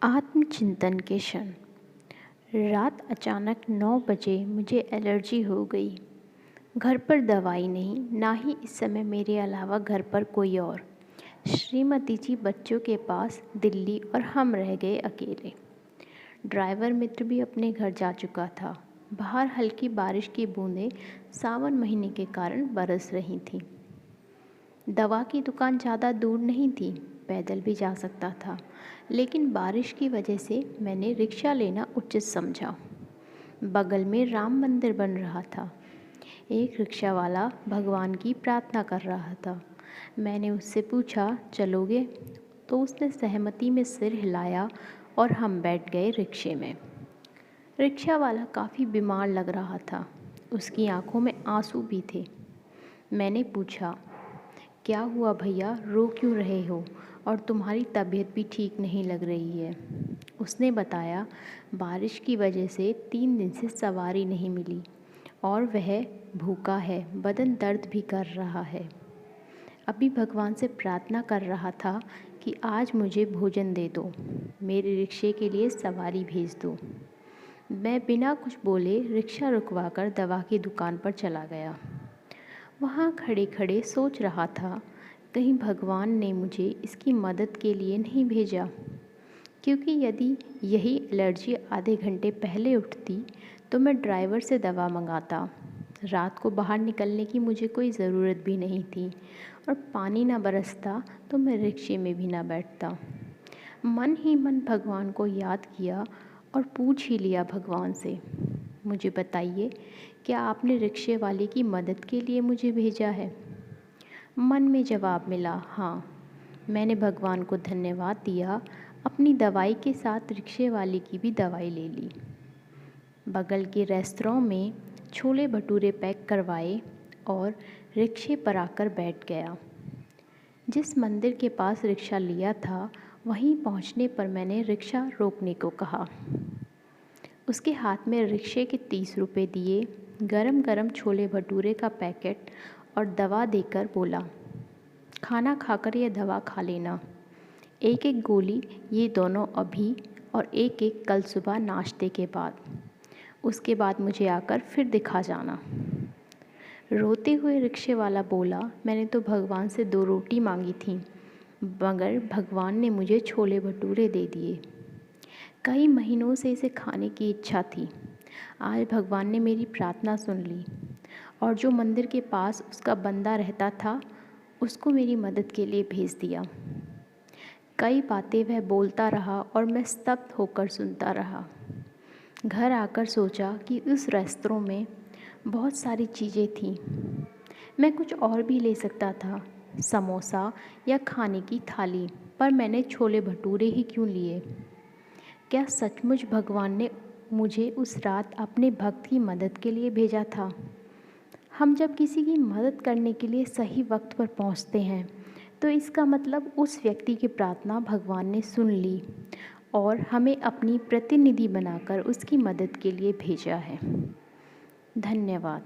आत्मचिंतन के क्षण। रात अचानक 9 बजे मुझे एलर्जी हो गई। घर पर दवाई नहीं, ना ही इस समय मेरे अलावा घर पर कोई और। श्रीमती जी बच्चों के पास दिल्ली और हम रह गए अकेले। ड्राइवर मित्र भी अपने घर जा चुका था। बाहर हल्की बारिश की बूंदें सावन महीने के कारण बरस रही थीं। दवा की दुकान ज़्यादा दूर नहीं थी, पैदल भी जा सकता था, लेकिन बारिश की वजह से मैंने रिक्शा लेना उचित समझा। बगल में राम मंदिर बन रहा था। एक रिक्शा वाला भगवान की प्रार्थना कर रहा था। मैंने उससे पूछा, चलोगे? तो उसने सहमति में सिर हिलाया और हम बैठ गए रिक्शे में। रिक्शा वाला काफ़ी बीमार लग रहा था। उसकी आंखों में आंसू भी थे। मैंने पूछा, क्या हुआ भैया, रो क्यों रहे हो? और तुम्हारी तबीयत भी ठीक नहीं लग रही है। उसने बताया, बारिश की वजह से 3 दिन से सवारी नहीं मिली और वह भूखा है, बदन दर्द भी कर रहा है। अभी भगवान से प्रार्थना कर रहा था कि आज मुझे भोजन दे दो, मेरे रिक्शे के लिए सवारी भेज दो। मैं बिना कुछ बोले रिक्शा रुकवाकर दवा की दुकान पर चला गया। वहाँ खड़े खड़े सोच रहा था, कहीं भगवान ने मुझे इसकी मदद के लिए नहीं भेजा। क्योंकि यदि यही एलर्जी आधे घंटे पहले उठती तो मैं ड्राइवर से दवा मंगाता। रात को बाहर निकलने की मुझे कोई ज़रूरत भी नहीं थी और पानी ना बरसता तो मैं रिक्शे में भी ना बैठता। मन ही मन भगवान को याद किया और पूछ ही लिया भगवान से, मुझे बताइए, क्या आपने रिक्शे वाले की मदद के लिए मुझे भेजा है? मन में जवाब मिला, हाँ। मैंने भगवान को धन्यवाद दिया। अपनी दवाई के साथ रिक्शे वाले की भी दवाई ले ली। बगल के रेस्तरां में छोले भटूरे पैक करवाए और रिक्शे पर आकर बैठ गया। जिस मंदिर के पास रिक्शा लिया था, वहीं पहुंचने पर मैंने रिक्शा रोकने को कहा। उसके हाथ में रिक्शे के 30 रुपये दिए, गरम गरम छोले भटूरे का पैकेट और दवा देकर बोला, खाना खाकर यह दवा खा लेना। एक एक गोली ये दोनों अभी और एक एक कल सुबह नाश्ते के बाद। उसके बाद मुझे आकर फिर दिखा जाना। रोते हुए रिक्शे वाला बोला, मैंने तो भगवान से 2 रोटी मांगी थी, मगर भगवान ने मुझे छोले भटूरे दे दिए। कई महीनों से इसे खाने की इच्छा थी। आज भगवान ने मेरी प्रार्थना सुन ली और जो मंदिर के पास उसका बंदा रहता था, उसको मेरी मदद के लिए भेज दिया। कई बातें वह बोलता रहा और मैं स्तब्ध होकर सुनता रहा। घर आकर सोचा कि उस रेस्तरां में बहुत सारी चीज़ें थीं। मैं कुछ और भी ले सकता था, समोसा या खाने की थाली, पर मैंने छोले भटूरे ही क्यों लिए? क्या सचमुच भगवान ने मुझे उस रात अपने भक्त की मदद के लिए भेजा था? हम जब किसी की मदद करने के लिए सही वक्त पर पहुंचते हैं, तो इसका मतलब उस व्यक्ति की प्रार्थना भगवान ने सुन ली और हमें अपनी प्रतिनिधि बनाकर उसकी मदद के लिए भेजा है। धन्यवाद।